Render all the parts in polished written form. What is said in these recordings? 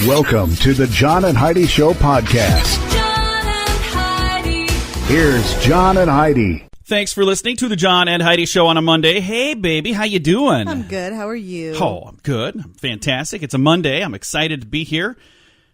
Welcome to the John and Heidi Show podcast. John and Heidi. Here's John and Heidi. Thanks for listening to the John and Heidi Show on a Monday. Hey, baby, how you doing? I'm good. How are you? Oh, I'm good. I'm fantastic. It's a Monday. I'm excited to be here.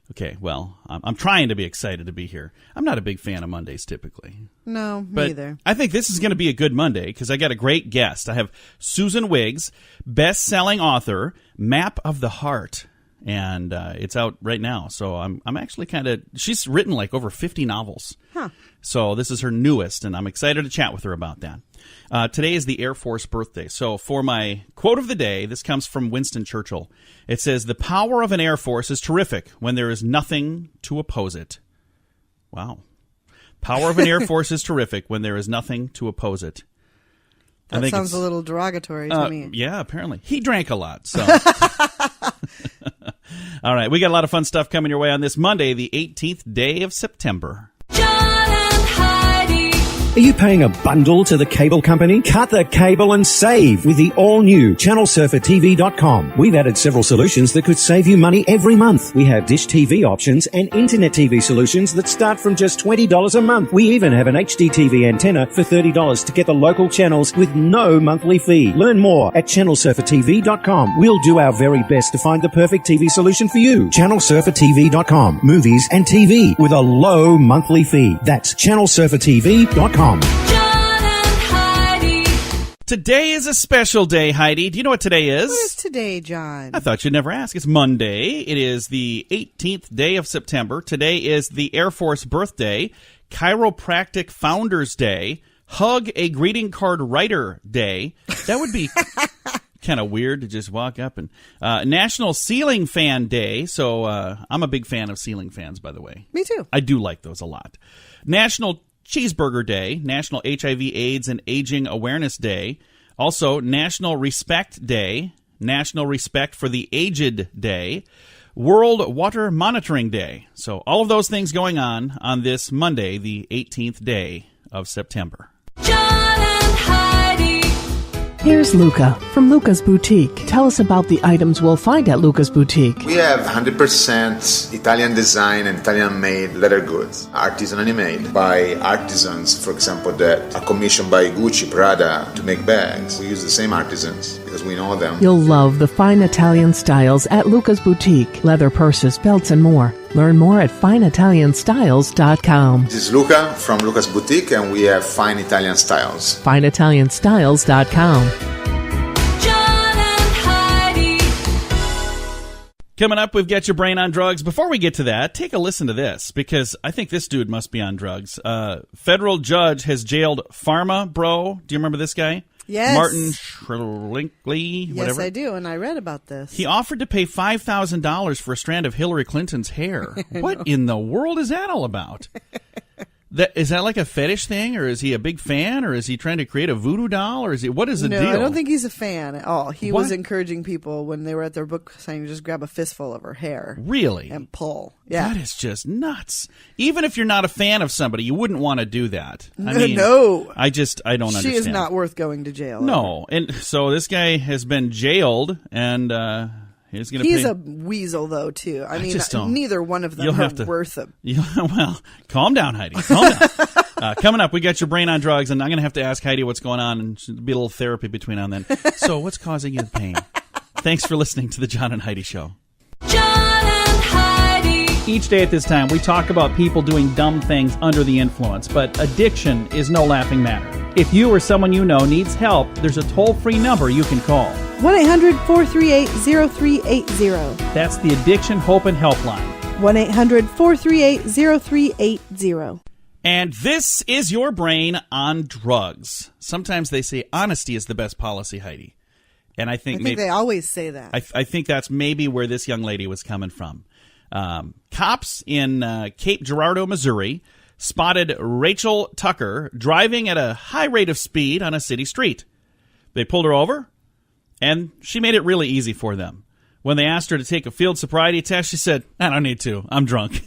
Okay, well, I'm trying to be excited to be here. I'm not a big fan of Mondays typically. No, me But either. I think this is going to be a good Monday because I got a great guest. I have Susan Wiggs, best-selling author, Map of the Heart. And it's out right now. So I'm actually she's written like over 50 novels. Huh. So this is her newest, and I'm excited to chat with her about that. Today is the Air Force birthday. So for my quote of the day, this comes from Winston Churchill. It says, "The power of an Air Force is terrific when there is nothing to oppose it." Wow. Power of an Air Force is terrific when there is nothing to oppose it. That sounds a little derogatory to me. Yeah, apparently. He drank a lot, so... All right, we got a lot of fun stuff coming your way on this Monday, the 18th day of September. John and Heidi. Are you paying a bundle to the cable company? Cut the cable and save with the all-new ChannelSurferTV.com. We've added several solutions that could save you money every month. We have Dish TV options and Internet TV solutions that start from just $20 a month. We even have an HD TV antenna for $30 to get the local channels with no monthly fee. Learn more at ChannelSurferTV.com. We'll do our very best to find the perfect TV solution for you. ChannelSurferTV.com. Movies and TV with a low monthly fee. That's ChannelSurferTV.com. John and Heidi. Today is a special day, Heidi. Do you know what today is? What is today, John? I thought you'd never ask. It's Monday. It is the 18th day of September. Today is the Air Force birthday, Chiropractic Founders Day, Hug a Greeting Card Writer Day. That would be kind of weird to just walk up and... National Ceiling Fan Day. So I'm a big fan of ceiling fans, by the way. Me too. I do like those a lot. National Cheeseburger Day, National HIV/AIDS and Aging Awareness Day, also National Respect Day, National Respect for the Aged Day, World Water Monitoring Day. So all of those things going on this Monday, the 18th day of September. John and Heidi. Here's Luca from Luca's Boutique. Tell us about the items we'll find at Luca's Boutique. We have 100% Italian design and Italian-made leather goods, artisanally made by artisans, for example, that are commissioned by Gucci, Prada to make bags. We use the same artisans because we know them. You'll love the fine Italian styles at Luca's Boutique. Leather purses, belts, and more. Learn more at fineitalianstyles.com. This is Luca from Luca's Boutique, and we have fine Italian styles. fineitalianstyles.com. John and Heidi. Coming up, we've got your brain on drugs. Before we get to that, take a listen to this, because I think this dude must be on drugs. Federal judge has jailed Pharma Bro. Do you remember this guy? Yes. Martin Shrinkley, whatever. Yes, I do, and I read about this. He offered to pay $5,000 for a strand of Hillary Clinton's hair. What in the world is that all about? Is that like a fetish thing, or is he a big fan, or is he trying to create a voodoo doll, or is he? What is the deal? No, I don't think he's a fan at all. He What? was encouraging people when they were at their book signing to just grab a fistful of her hair. Really? And pull. Yeah. That is just nuts. Even if you're not a fan of somebody, you wouldn't want to do that. I No, mean, no. I don't understand. She is not worth going to jail. No, and so this guy has been jailed, and he's going to pay. He's a weasel, though, too. I mean, just don't. neither one of them You'll are have to- worth it. Well, calm down, Heidi. Calm down. Coming up, we got your brain on drugs, and I'm going to have to ask Heidi what's going on, and there'll be a little therapy between now and then. So what's causing you the pain? Thanks for listening to the John and Heidi Show. John and Heidi. Each day at this time, we talk about people doing dumb things under the influence, but addiction is no laughing matter. If you or someone you know needs help, there's a toll-free number you can call. 1-800-438-0380. That's the Addiction Hope and Helpline. 1-800-438-0380. And this is your brain on drugs. Sometimes they say honesty is the best policy, Heidi. And I think they always say that. I think that's maybe where this young lady was coming from. Cops in Cape Girardeau, Missouri, spotted Rachel Tucker driving at a high rate of speed on a city street. They pulled her over, and she made it really easy for them. When they asked her to take a field sobriety test, she said, I don't need to. I'm drunk.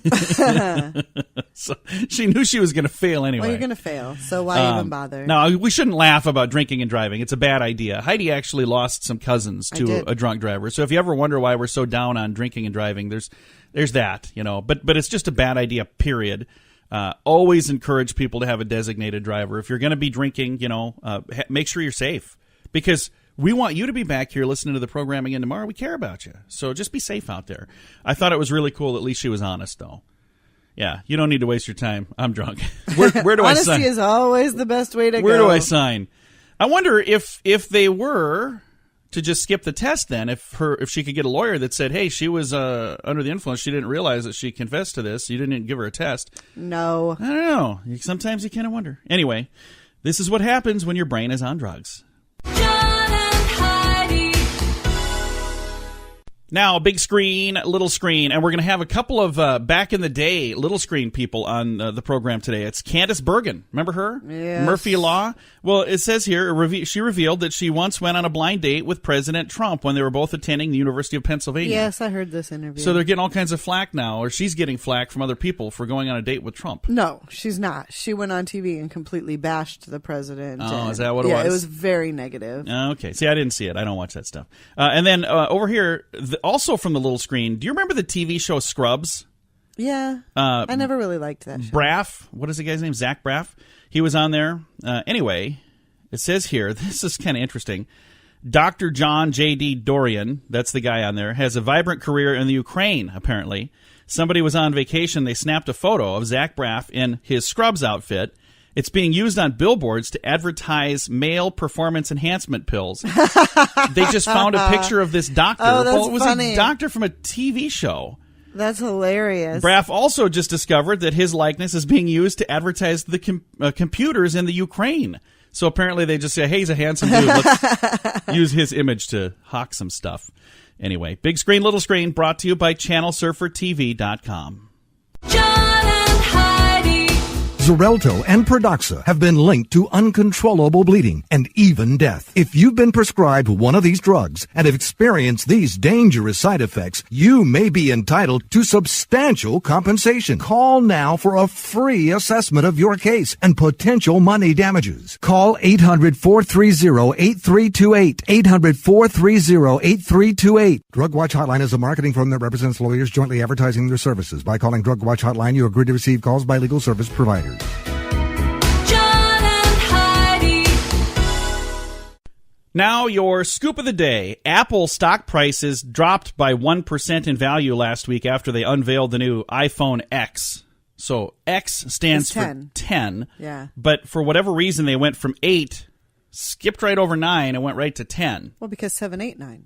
So she knew she was going to fail anyway. Well, you're going to fail, so why even bother? No, we shouldn't laugh about drinking and driving. It's a bad idea. Heidi actually lost some cousins to a drunk driver. So if you ever wonder why we're so down on drinking and driving, there's that, But it's just a bad idea, period. Always encourage people to have a designated driver. If you're going to be drinking, make sure you're safe. Because we want you to be back here listening to the program again tomorrow. We care about you. So just be safe out there. I thought it was really cool. At least she was honest, though. Yeah, you don't need to waste your time. I'm drunk. Where do I sign? Honesty is always the best way to go. Where do I sign? I wonder if they were to just skip the test then, if she could get a lawyer that said, hey, she was under the influence. She didn't realize that she confessed to this. You didn't give her a test. No. I don't know. Sometimes you kind of wonder. Anyway, this is what happens when your brain is on drugs. Now, big screen, little screen, and we're going to have a couple of back in the day little screen people on the program today. It's Candace Bergen. Remember her? Yes. Murphy Law? Well, it says here, she revealed that she once went on a blind date with President Trump when they were both attending the University of Pennsylvania. Yes, I heard this interview. So they're getting all kinds of flack now, or she's getting flack from other people for going on a date with Trump. No, she's not. She went on TV and completely bashed the president. Oh, is that what it was? Yeah, it was very negative. Okay. See, I didn't see it. I don't watch that stuff. And then over here, also from the little screen, do you remember the TV show Scrubs? Yeah. I never really liked that show. Braff, what is the guy's name? Zach Braff. He was on there. Anyway, it says here, this is kind of interesting. Dr. John J.D. Dorian, that's the guy on there, has a vibrant career in the Ukraine, apparently. Somebody was on vacation. They snapped a photo of Zach Braff in his Scrubs outfit. It's being used on billboards to advertise male performance enhancement pills. They just found a picture of this doctor. Oh, that's it was funny. a doctor from a TV show. That's hilarious. Braff also just discovered that his likeness is being used to advertise the computers in the Ukraine. So apparently they just say, hey, he's a handsome dude. Let's use his image to hawk some stuff. Anyway, big screen, little screen, brought to you by ChannelSurferTV.com. John and Heidi. Xarelto and Pradaxa have been linked to uncontrollable bleeding and even death. If you've been prescribed one of these drugs and have experienced these dangerous side effects, you may be entitled to substantial compensation. Call now for a free assessment of your case and potential money damages. Call 800-430-8328. 800-430-8328. Drug Watch Hotline is a marketing firm that represents lawyers jointly advertising their services. By calling Drug Watch Hotline, you agree to receive calls by legal service providers. John and Heidi. Now, your scoop of the day. Apple stock prices dropped by 1% in value last week after they unveiled the new iPhone X. So X stands for 10. Yeah. But for whatever reason, they went from 8, skipped right over 9, and went right to 10. Well, because 7, 8, 9.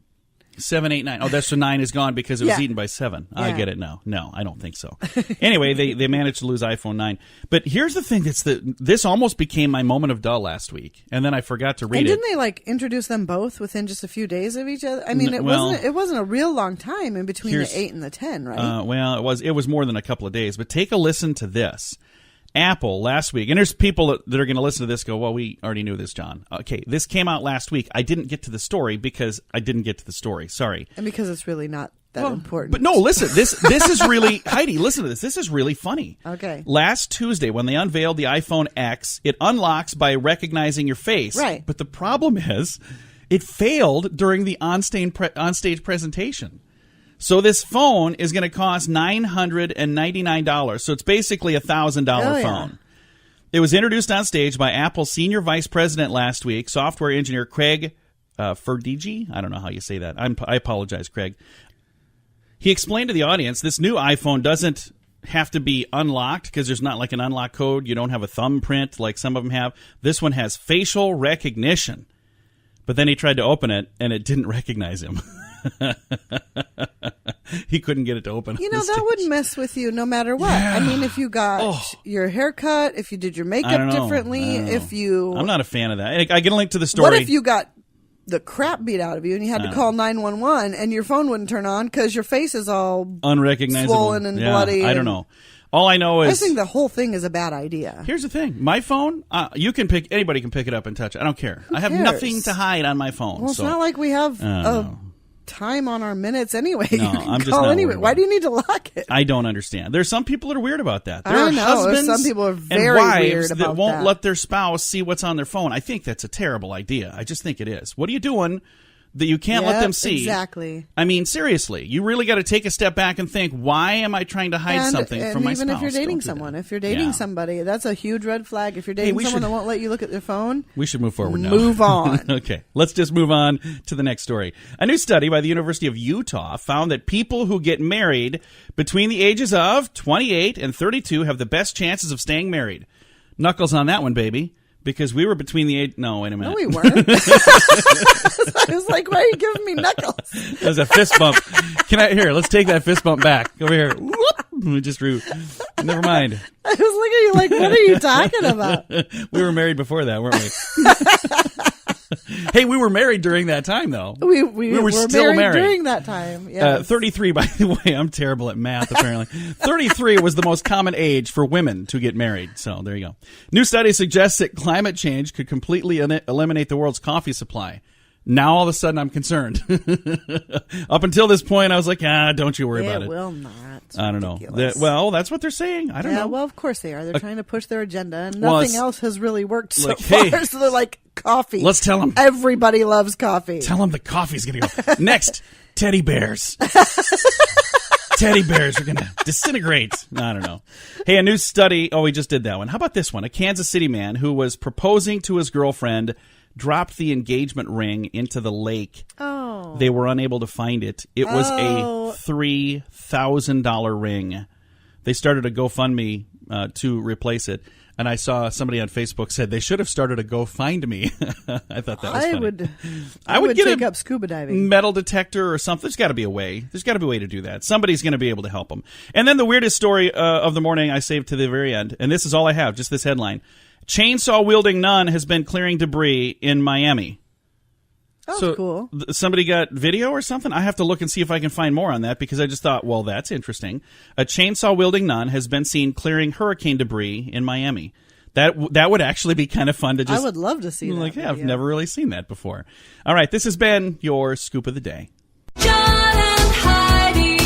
7, 8, 9. Oh, that's so 9 is gone because it was Yeah. eaten by 7. I Yeah. get it now. No, I don't think so. Anyway, they managed to lose iPhone 9. But here's the thing: this almost became my moment of duh last week, and then I forgot to read And it. didn't they introduce them both within just a few days of each other? I mean, it wasn't a real long time in between the 8 and the 10, right? Well, it was more than a couple of days. But take a listen to this. Apple last week, and there's people that are going to listen to this go, well, we already knew this, John. Okay, this came out last week. I didn't get to the story because I didn't get to the story. Sorry. And because it's really not that important. But no, listen, this is really, Heidi, listen to this. This is really funny. Okay. Last Tuesday, when they unveiled the iPhone X, it unlocks by recognizing your face. Right. But the problem is, it failed during the onstage presentation. So this phone is going to cost $999. So it's basically a $1,000 phone. It was introduced on stage by Apple's senior vice president last week, software engineer Craig Ferdigi. I don't know how you say that. I apologize, Craig. He explained to the audience this new iPhone doesn't have to be unlocked because there's not like an unlock code. You don't have a thumbprint like some of them have. This one has facial recognition. But then he tried to open it, and it didn't recognize him. He couldn't get it to open. That would mess with you no matter what. Yeah. I mean, if you got your hair cut, if you did your makeup differently, I'm not a fan of that. I get a link to the story. What if you got the crap beat out of you and you had to call 911 and your phone wouldn't turn on because your face is all unrecognizable, swollen and bloody? I don't know. All I know is I think the whole thing is a bad idea. Here's the thing: my phone, anybody can pick it up and touch it. I don't care. I have nothing to hide on my phone. Well, it's not like we have time on our minutes anyway. No, You can I'm just call not anyway. worried Why about do you need to lock it? I don't understand. There's some people that are weird about that. There I are know. husbands Some people are and very wives weird that about won't that. let their spouse see what's on their phone. I think that's a terrible idea. I just think it is. What are you doing that you can't let Yep, them see? Exactly. I mean, seriously, you really got to take a step back and think, why am I trying to hide something from my spouse? Even if you're dating Don't do someone, that. if you're dating Yeah. somebody, that's a huge red flag. If you're dating we someone should- that won't let you look at their phone, We should move forward now. move on. Okay, let's just move on to the next story. A new study by the University of Utah found that people who get married between the ages of 28 and 32 have the best chances of staying married. Knuckles on that one, baby. Because we were between the age... No, wait a minute. No, we weren't. I was like, why are you giving me knuckles? That was a fist bump. Here, let's take that fist bump back. Over here. Whoop. Just rude. Never mind. I was looking at you like, what are you talking about? We were married before that, weren't we? Hey, we were married during that time, though. We were still married during that time. Yes. 33, by the way, I'm terrible at math, apparently. 33 was the most common age for women to get married. So there you go. New study suggests that climate change could completely eliminate the world's coffee supply. Now, all of a sudden, I'm concerned. Up until this point, I was like, don't you worry about it. It will not. I don't know. Ridiculous. That's what they're saying. I don't know. Well, of course they are. They're trying to push their agenda, and Well, nothing it's- else has really worked so like, far. hey, So they're like, coffee. let's tell 'em. Everybody loves coffee. Tell them the coffee's going to go. Next, teddy bears. Teddy bears are going to disintegrate. I don't know. Hey, a new study. Oh, we just did that one. How about this one? A Kansas City man who was proposing to his girlfriend dropped the engagement ring into the lake. Oh. They were unable to find it. It was Oh. a $3,000 ring. They started a GoFundMe to replace it. And I saw somebody on Facebook said they should have started a Go Find Me. I thought that was funny. I would get take a up scuba diving. metal detector or something. There's got to be a way. There's got to be a way to do that. Somebody's going to be able to help them. And then the weirdest story of the morning I saved to the very end. And this is all I have, just this headline. Chainsaw-wielding nun has been clearing debris in Miami. Oh, So cool. Somebody got video or something? I have to look and see if I can find more on that because I just thought, well, that's interesting. A chainsaw-wielding nun has been seen clearing hurricane debris in Miami. That would actually be kind of fun to just... I would love to see that. Like, yeah, I've video. never really seen that before. All right, this has been your Scoop of the Day. John and Heidi.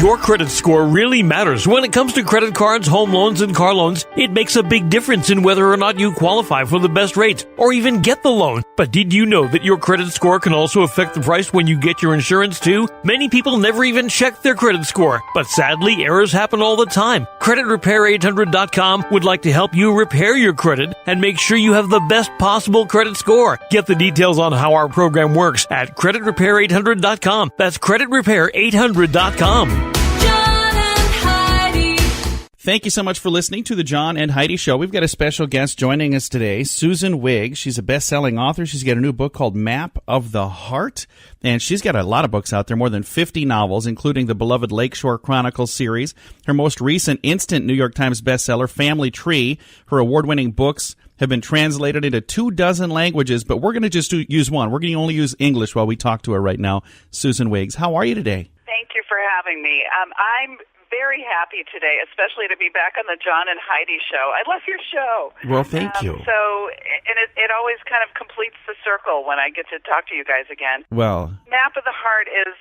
Your credit score really matters when it comes to credit cards, home loans, and car loans. It makes a big difference in whether or not you qualify for the best rates or even get the loan. But did you know that your credit score can also affect the price when you get your insurance too? Many people never even check their credit score, but sadly, errors happen all the time. CreditRepair800.com would like to help you repair your credit and make sure you have the best possible credit score. Get the details on how our program works at CreditRepair800.com. That's CreditRepair800.com. John and Heidi. Thank you so much for listening to the John and Heidi Show. We've got a special guest joining us today, Susan Wiggs. She's a best-selling author. She's got a new book called Map of the Heart, and she's got a lot of books out there, more than 50 novels, including the beloved Lakeshore Chronicles series, her most recent instant New York Times bestseller, Family Tree. Her award-winning books have been translated into 24 languages, but we're going to just use one. We're going to only use English while we talk to her right now. Susan Wiggs, how are you today? Thank you for having me. I'm very happy today, especially to be back on the John and Heidi Show. I love your show. Well, thank you. And it always kind of completes the circle when I get to talk to you guys again. Well, Map of the Heart is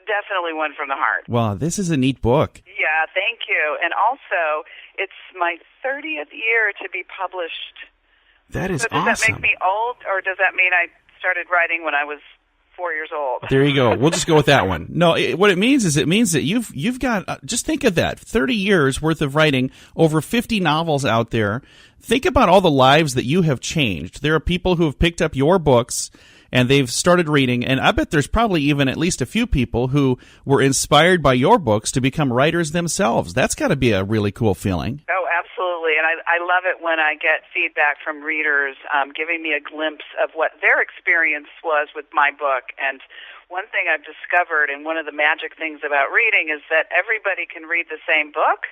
definitely one from the heart. well, this is a neat book. Yeah, thank you. And also, it's my 30th year to be published. That is So does awesome. that make me old, or does that mean I started writing when I was 4 years old? There you go. We'll just go with that one. No, what it means is that you've got, just think of that, 30 years worth of writing, over 50 novels out there. Think about all the lives that you have changed. There are people who have picked up your books and they've started reading, and I bet there's probably even at least a few people who were inspired by your books to become writers themselves. That's got to be a really cool feeling. Oh, absolutely. And I love it when I get feedback from readers giving me a glimpse of what their experience was with my book. And one thing I've discovered, and one of the magic things about reading, is that everybody can read the same book,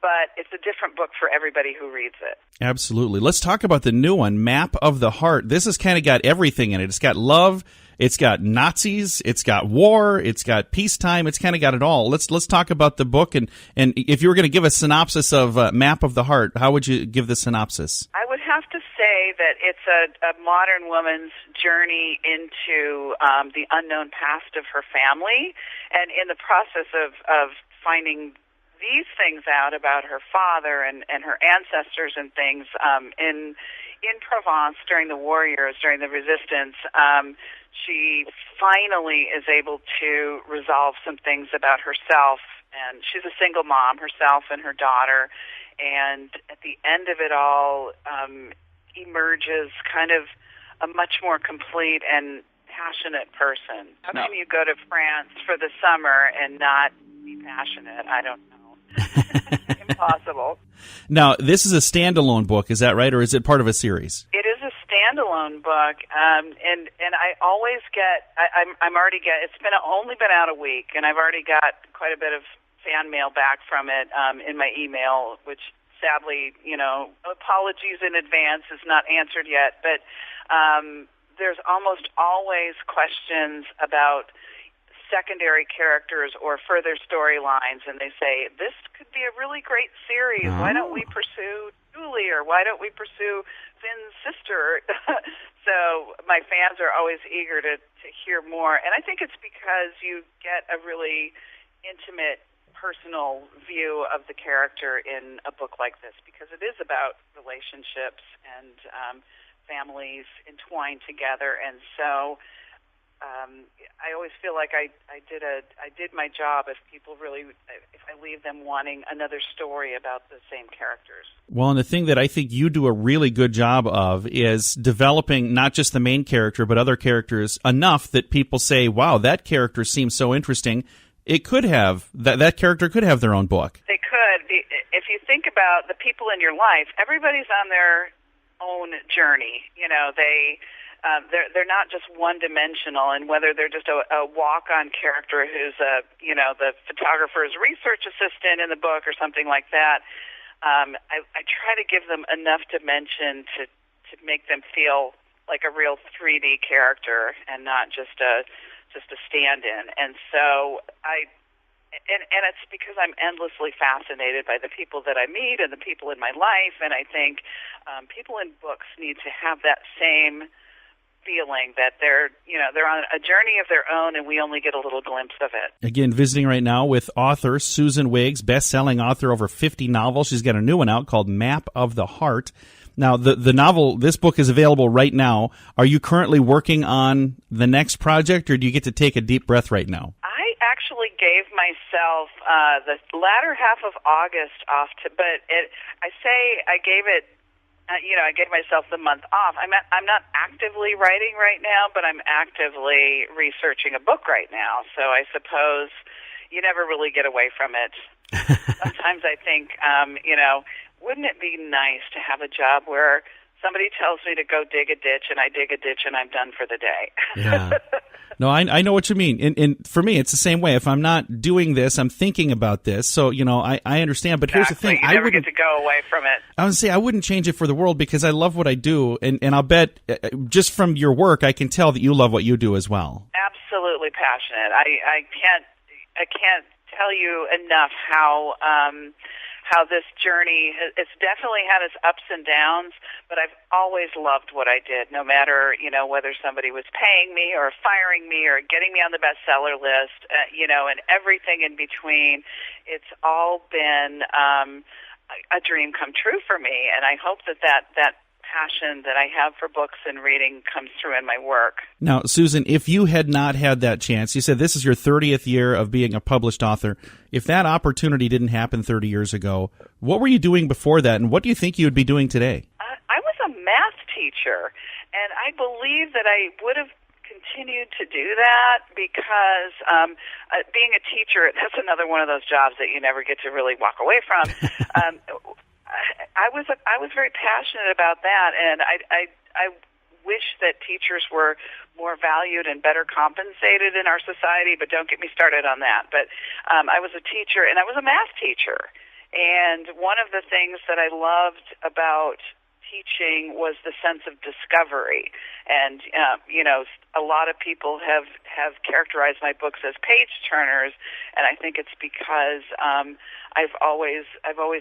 but it's a different book for everybody who reads it. Absolutely. Let's talk about the new one, Map of the Heart. This has kind of got everything in it. It's got love, it's got Nazis, it's got war, it's got peacetime, it's kind of got it all. Let's talk about the book, and if you were going to give a synopsis of Map of the Heart, how would you give the synopsis? I would have to say that it's a modern woman's journey into the unknown past of her family, and in the process of finding these things out about her father and her ancestors and things in Provence during the war years, during the resistance, she finally is able to resolve some things about herself. And she's a single mom, herself and her daughter. And at the end of it all, emerges kind of a much more complete and passionate person. How can you go to France for the summer and not be passionate? I don't know. Impossible. Now, this is a standalone book, is that right, or is it part of a series? It is a standalone book, and I always get. I'm already get. It's only been out a week, and I've already got quite a bit of fan mail back from it in my email, which sadly, apologies in advance, is not answered yet. But there's almost always questions about secondary characters or further storylines, and they say, this could be a really great series. Why don't we pursue Julie, or why don't we pursue Finn's sister? So my fans are always eager to hear more, and I think it's because you get a really intimate, personal view of the character in a book like this, because it is about relationships and families entwined together, and so I always feel like I did my job if I leave them wanting another story about the same characters. Well, and the thing that I think you do a really good job of is developing not just the main character, but other characters enough that people say, wow, that character seems so interesting. It could have, that character could have their own book. They could. If you think about the people in your life, everybody's on their own journey. They're not just one-dimensional, and whether they're just a walk-on character who's the photographer's research assistant in the book or something like that, I try to give them enough dimension to make them feel like a real 3D character and not just a stand-in. And so and it's because I'm endlessly fascinated by the people that I meet and the people in my life, and I think people in books need to have that same feeling that they're on a journey of their own, and we only get a little glimpse of it. Again, visiting right now with author Susan Wiggs, best-selling author, over 50 novels. She's got a new one out called Map of the Heart. Now, the novel, this book is available right now. Are you currently working on the next project, or do you get to take a deep breath right now? I actually gave myself the latter half of August off I gave it. I gave myself the month off. I'm not actively writing right now, but I'm actively researching a book right now. So I suppose you never really get away from it. Sometimes I think, wouldn't it be nice to have a job where somebody tells me to go dig a ditch, and I dig a ditch, and I'm done for the day? Yeah. No, I know what you mean. And for me, it's the same way. If I'm not doing this, I'm thinking about this. So, I understand. But here's the thing. You never get to go away from it. I would say I wouldn't change it for the world, because I love what I do. And I'll bet just from your work, I can tell that you love what you do as well. Absolutely passionate. I can't tell you enough how this journey, it's definitely had its ups and downs, but I've always loved what I did, no matter, whether somebody was paying me or firing me or getting me on the bestseller list, and everything in between. It's all been a dream come true for me, and I hope that passion that I have for books and reading comes through in my work. Now, Susan, if you had not had that chance, you said this is your 30th year of being a published author. If that opportunity didn't happen 30 years ago, what were you doing before that, and what do you think you would be doing today? I was a math teacher, and I believe that I would have continued to do that because being a teacher, that's another one of those jobs that you never get to really walk away from. I was very passionate about that, and I wish that teachers were more valued and better compensated in our society, but don't get me started on that. But I was a teacher, and I was a math teacher. And one of the things that I loved about teaching was the sense of discovery. And, a lot of people have characterized my books as page turners, and I think it's because I've always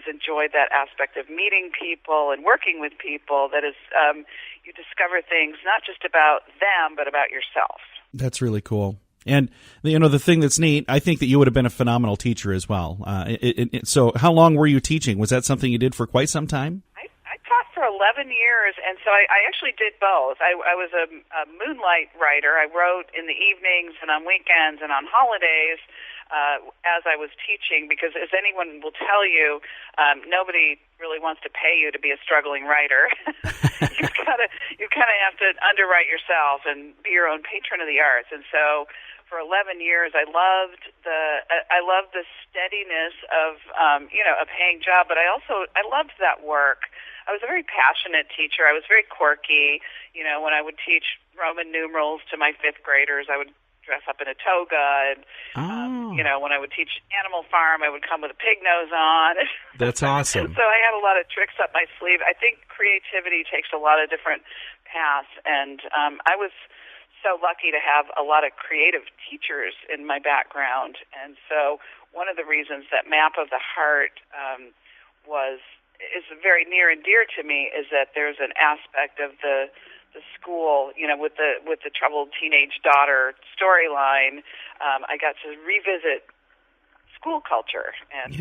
enjoyed that aspect of meeting people and working with people. That is, you discover things not just about them, but about yourself. That's really cool. And, the thing that's neat, I think that you would have been a phenomenal teacher as well. So how long were you teaching? Was that something you did for quite some time? I taught for 11 years, and so I actually did both. I was a moonlight writer. I wrote in the evenings and on weekends and on holidays as I was teaching, because as anyone will tell you, nobody really wants to pay you to be a struggling writer. You kind of have to underwrite yourself and be your own patron of the arts. And so for 11 years, I loved the steadiness of a paying job, but I loved that work. I was a very passionate teacher. I was very quirky. When I would teach Roman numerals to my fifth graders, I would dress up in a toga, and when I would teach Animal Farm, I would come with a pig nose on. That's awesome. So I had a lot of tricks up my sleeve. I think creativity takes a lot of different paths, and I was so lucky to have a lot of creative teachers in my background. And so one of the reasons that Map of the Heart is very near and dear to me is that there's an aspect of the school, with the troubled teenage daughter storyline. I got to revisit school culture, and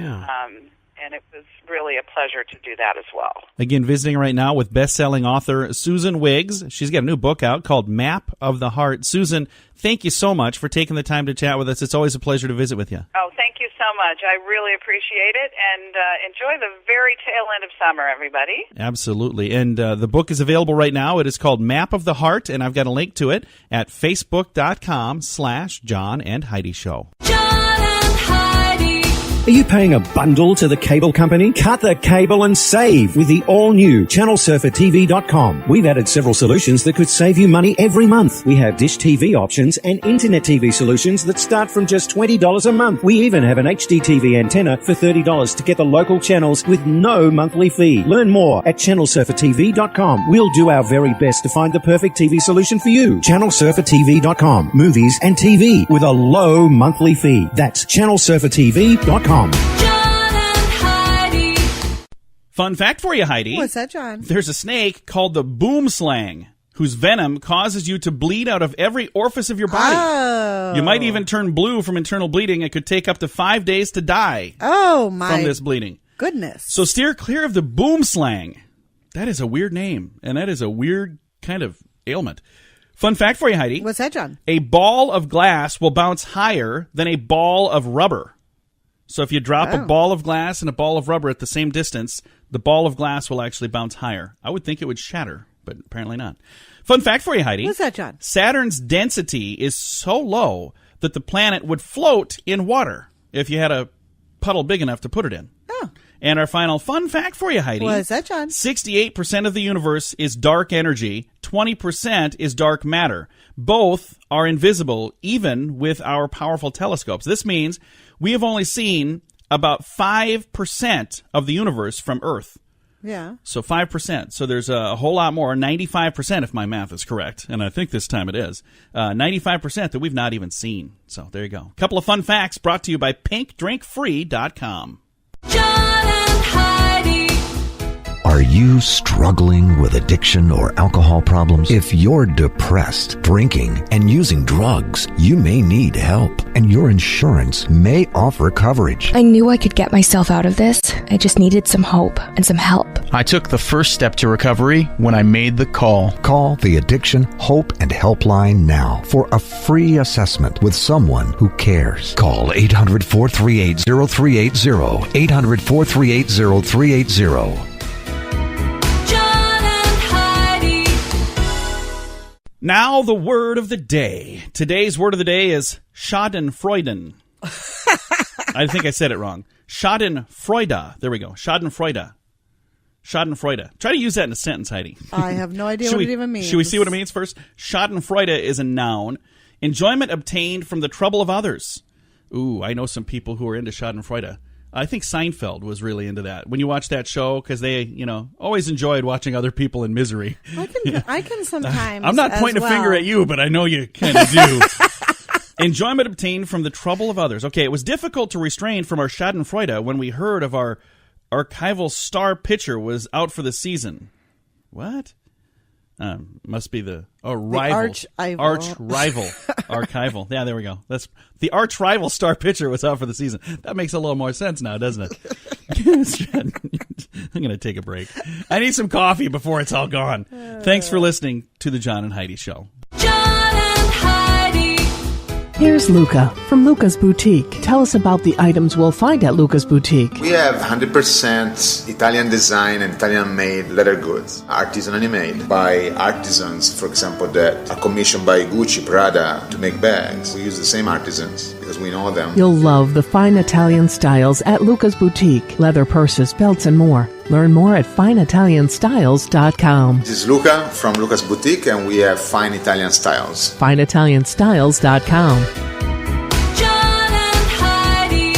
it was really a pleasure to do that as well. Again, visiting right now with best-selling author Susan Wiggs. She's got a new book out called Map of the Heart. Susan, thank you so much for taking the time to chat with us. It's always a pleasure to visit with you. Oh, thank you so much. I really appreciate it, and enjoy the very tail end of summer, everybody. Absolutely. And the book is available right now. It is called Map of the Heart, and I've got a link to it at facebook.com/John and Heidi Show. Are you paying a bundle to the cable company? Cut the cable and save with the all-new ChannelSurferTV.com. We've added several solutions that could save you money every month. We have Dish TV options and Internet TV solutions that start from just $20 a month. We even have an HD TV antenna for $30 to get the local channels with no monthly fee. Learn more at ChannelSurferTV.com. We'll do our very best to find the perfect TV solution for you. ChannelSurferTV.com. Movies and TV with a low monthly fee. That's ChannelSurferTV.com. John and Heidi. Fun fact for you, Heidi. What's that, John? There's a snake called the boomslang, whose venom causes you to bleed out of every orifice of your body. Oh. You might even turn blue from internal bleeding. It could take up to 5 days to die from this bleeding. Goodness. So steer clear of the boomslang. That is a weird name, and that is a weird kind of ailment. Fun fact for you, Heidi. What's that, John? A ball of glass will bounce higher than a ball of rubber. So if you drop a ball of glass and a ball of rubber at the same distance, the ball of glass will actually bounce higher. I would think it would shatter, but apparently not. Fun fact for you, Heidi. What's that, John? Saturn's density is so low that the planet would float in water if you had a puddle big enough to put it in. Oh. And our final fun fact for you, Heidi. What's that, John? 68% of the universe is dark energy. 20% is dark matter. Both are invisible, even with our powerful telescopes. This means we have only seen about 5% of the universe from Earth. Yeah. So 5%. So there's a whole lot more, 95% if my math is correct, and I think this time it is, 95% that we've not even seen. So there you go. A couple of fun facts brought to you by pinkdrinkfree.com. John and Heidi. Are you struggling with addiction or alcohol problems? If you're depressed, drinking, and using drugs, you may need help, and your insurance may offer coverage. I knew I could get myself out of this. I just needed some hope and some help. I took the first step to recovery when I made the call. Call the Addiction, Hope, and Helpline now for a free assessment with someone who cares. Call 800-438-0380, 800-438-0380. Now the word of the day. Today's word of the day is Schadenfreude. I think I said it wrong. Schadenfreude. There we go. Schadenfreude. Schadenfreude. Try to use that in a sentence, Heidi. I have no idea what it even means. Should we see what it means first? Schadenfreude is a noun. Enjoyment obtained from the trouble of others. Ooh, I know some people who are into Schadenfreude. I think Seinfeld was really into that. When you watch that show, because they, always enjoyed watching other people in misery. I can sometimes. I'm not pointing a finger at you, but I know you kind of do. Enjoyment obtained from the trouble of others. Okay, it was difficult to restrain from our schadenfreude when we heard of our archival star pitcher was out for the season. What? Must be the rival. Arch rival. Archival. Yeah, there we go. That's the arch rival star pitcher was out for the season. That makes a little more sense now, doesn't it? I'm going to take a break. I need some coffee before it's all gone. Thanks for listening to the John and Heidi Show. John and Heidi. Here's Luca from Luca's Boutique. Tell us about the items we'll find at Luca's Boutique. We have 100% Italian design and Italian made leather goods, artisanally made by artisans, for example, that are commissioned by Gucci, Prada to make bags. We use the same artisans because we know them. You'll love the fine Italian styles at Luca's Boutique. Leather purses, belts, and more. Learn more at fineitalianstyles.com. This is Luca from Luca's Boutique, and we have fine Italian styles. fineitalianstyles.com. John and Heidi.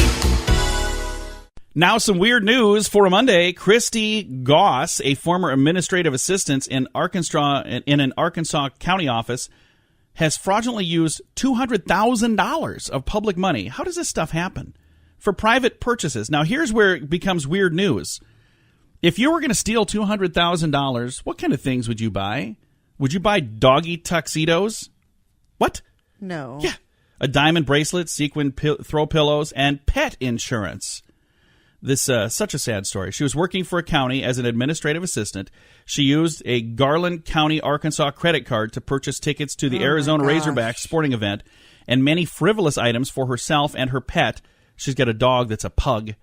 Now some weird news for a Monday. Christy Goss, a former administrative assistant in an Arkansas county office, has fraudulently used $200,000 of public money. How does this stuff happen? For private purchases. Now here's where it becomes weird news. If you were going to steal $200,000, what kind of things would you buy? Would you buy doggy tuxedos? What? No. Yeah. A diamond bracelet, sequin throw pillows, and pet insurance. This such a sad story. She was working for a county as an administrative assistant. She used a Garland County, Arkansas credit card to purchase tickets to the Arizona Razorbacks sporting event and many frivolous items for herself and her pet. She's got a dog that's a pug.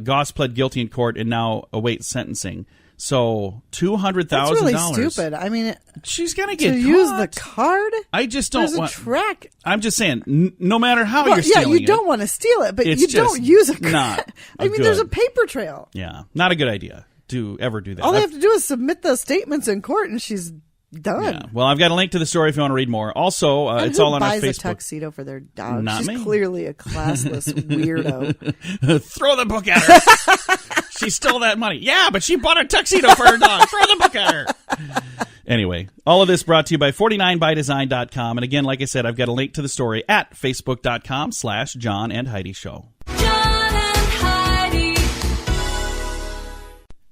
Goss pled guilty in court and now awaits sentencing. So $200,000. That's really stupid. I mean, she's gonna get use caught. the card. I just don't want. Track. I'm just saying, no matter how you're stealing you don't want to steal it, but it's you don't use a card. Not there's a paper trail. Yeah, not a good idea to ever do that. All they have to do is submit those statements in court, and she's done. Yeah. Well, I've got a link to the story if you want to read more. Also, it's all on our Facebook. Who buys a tuxedo for their dog? Not She's me. clearly a classless weirdo. Throw the book at her. She stole that money. Yeah, but she bought a tuxedo for her dog. Throw the book at her. Anyway, all of this brought to you by 49bydesign.com. And again, like I said, I've got a link to the story at facebook.com/John and Heidi Show.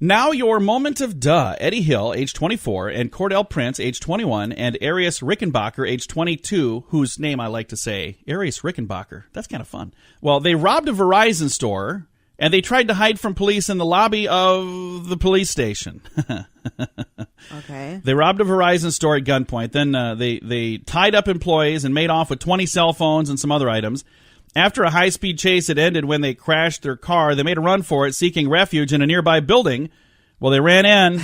Now your moment of duh. Eddie Hill, age 24, and Cordell Prince, age 21, and Arius Rickenbacker, age 22, whose name I like to say, Arius Rickenbacker. That's kind of fun. Well, they robbed a Verizon store, and they tried to hide from police in the lobby of the police station. Okay. They robbed a Verizon store at gunpoint. Then they tied up employees and made off with 20 cell phones and some other items. After a high-speed chase had ended when they crashed their car, they made a run for it, seeking refuge in a nearby building. Well, they ran in,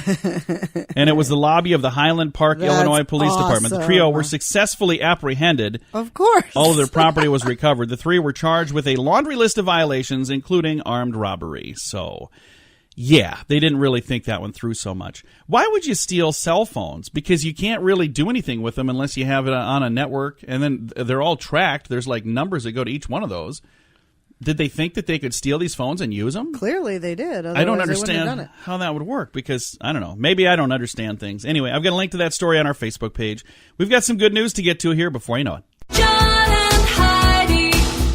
and it was the lobby of the Highland Park, Illinois Police Department. The trio were successfully apprehended. Of course. All of their property was recovered. The three were charged with a laundry list of violations, including armed robbery. So, yeah, they didn't really think that one through so much. Why would you steal cell phones? Because you can't really do anything with them unless you have it on a network, and then they're all tracked. There's like numbers that go to each one of those. Did they think that they could steal these phones and use them? Clearly they did. I don't understand how that would work because, I don't know, maybe I don't understand things. Anyway, I've got a link to that story on our Facebook page. We've got some good news to get to here before you know it.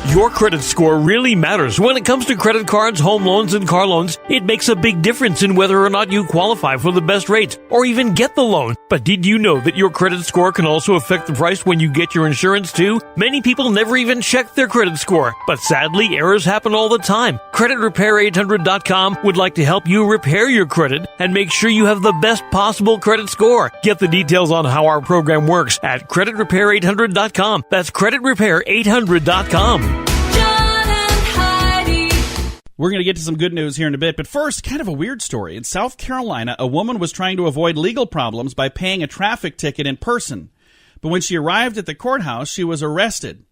Your credit score really matters when it comes to credit cards, home loans, and car loans. It makes a big difference in whether or not you qualify for the best rates or even get the loan. But did you know that your credit score can also affect the price when you get your insurance too? Many people never even check their credit score, but sadly, errors happen all the time. CreditRepair800.com would like to help you repair your credit and make sure you have the best possible credit score. Get the details on how our program works at CreditRepair800.com. That's CreditRepair800.com. We're going to get to some good news here in a bit, but first, kind of a weird story. In South Carolina, a woman was trying to avoid legal problems by paying a traffic ticket in person. But when she arrived at the courthouse, she was arrested.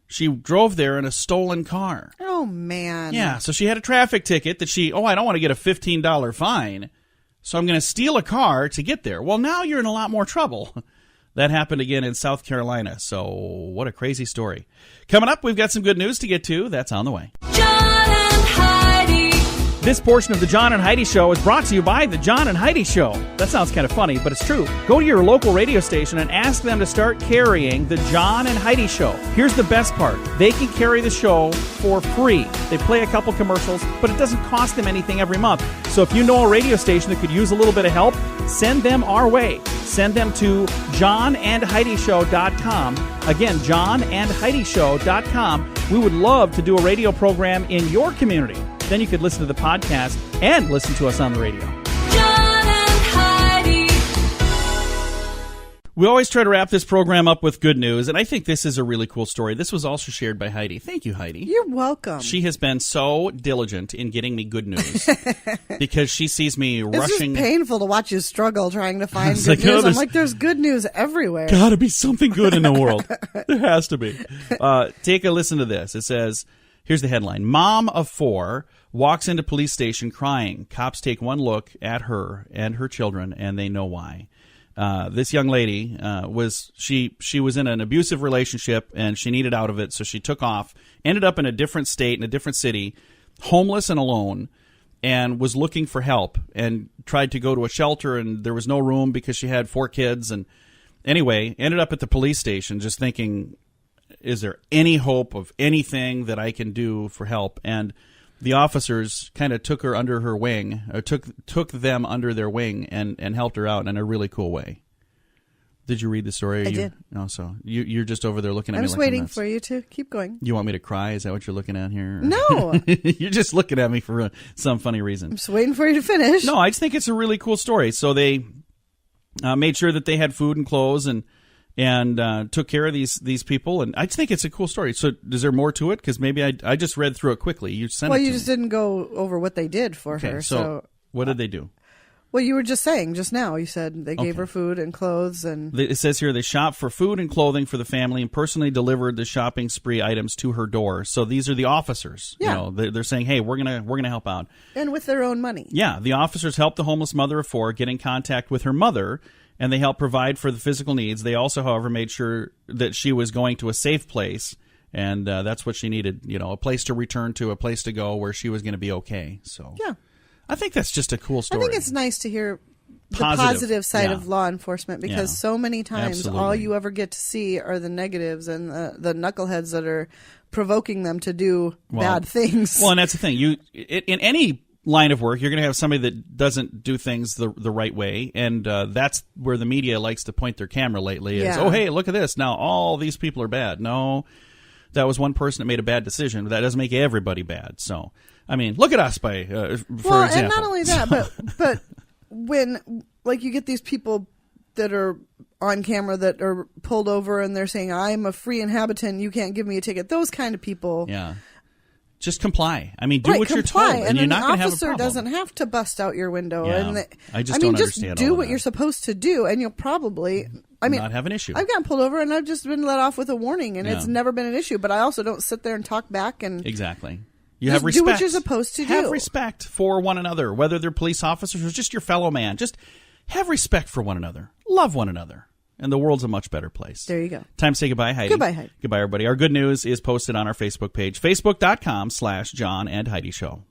She drove there in a stolen car. Oh, man. Yeah, so she had a traffic ticket that I don't want to get a $15 fine, so I'm going to steal a car to get there. Well, now you're in a lot more trouble. That happened again in South Carolina, so what a crazy story. Coming up, we've got some good news to get to. That's on the way. John and Heidi. This portion of the John and Heidi Show is brought to you by the John and Heidi Show. That sounds kind of funny, but it's true. Go to your local radio station and ask them to start carrying the John and Heidi Show. Here's the best part. They can carry the show for free. They play a couple commercials, but it doesn't cost them anything every month. So if you know a radio station that could use a little bit of help, send them our way. Send them to johnandheidishow.com. Again, johnandheidishow.com. We would love to do a radio program in your community. Then you could listen to the podcast and listen to us on the radio. John and Heidi. We always try to wrap this program up with good news, and I think this is a really cool story. This was also shared by Heidi. Thank you, Heidi. You're welcome. She has been so diligent in getting me good news because she sees me rushing. It's just painful to watch you struggle trying to find good news. I'm like, there's good news everywhere. Gotta be something good in the world. There has to be. Take a listen to this. It says, here's the headline. Mom of 4 walks into police station crying. Cops take one look at her and her children, and they know why. This young lady was in an abusive relationship, and she needed out of it, so she took off, ended up in a different state, in a different city, homeless and alone, and was looking for help, and tried to go to a shelter, and there was no room because she had 4 kids, and anyway, ended up at the police station just thinking, is there any hope of anything that I can do for help? And the officers kind of took her under her wing, or took them under their wing and helped her out in a really cool way. Did you read the story? I did. Oh, so you're just over there looking at me. I was like waiting for you to keep going. You want me to cry? Is that what you're looking at here? No. You're just looking at me for some funny reason. I'm just waiting for you to finish. No, I just think it's a really cool story. So they made sure that they had food and clothes and took care of these people, and I just think it's a cool story. So is there more to it? Because maybe I just read through it quickly. You sent it to me. Well, you just didn't go over what they did for her. So what did they do? Well, you were just saying just now. You said they gave her food and clothes, and it says here they shopped for food and clothing for the family and personally delivered the shopping spree items to her door. So these are the officers. Yeah. You know, they're saying, hey, we're gonna help out, and with their own money. Yeah, the officers helped the homeless mother of 4 get in contact with her mother, and they helped provide for the physical needs. They also, however, made sure that she was going to a safe place, and that's what she needed, a place to return to, a place to go where she was going to be okay. So yeah, I think that's just a cool story. I think it's nice to hear the positive side of law enforcement, because so many times all you ever get to see are the negatives and the knuckleheads that are provoking them to do bad things. Well, and that's the thing. In any line of work, you're going to have somebody that doesn't do things the right way, and that's where the media likes to point their camera lately. Is, oh, hey, look at this. Now all these people are bad. No, that was one person that made a bad decision, but that doesn't make everybody bad. So, I mean, look at us for example. And not only that, but when you get these people that are on camera that are pulled over and they're saying, I'm a free inhabitant, you can't give me a ticket. Those kind of people. Yeah. Just comply. I mean, do what you're told, and you're not going to have a problem. The officer doesn't have to bust out your window. Yeah. And I just don't understand just all do of what that. you're supposed to do, and you'll probably not have an issue. I've gotten pulled over, and I've just been let off with a warning, and it's never been an issue. But I also don't sit there and talk back. And exactly. You just have respect. Do what you're supposed to do. Have respect for one another, whether they're police officers or just your fellow man. Just have respect for one another. Love one another. And the world's a much better place. There you go. Time to say goodbye, Heidi. Goodbye, Heidi. Goodbye, everybody. Our good news is posted on our Facebook page, facebook.com/John and Heidi Show.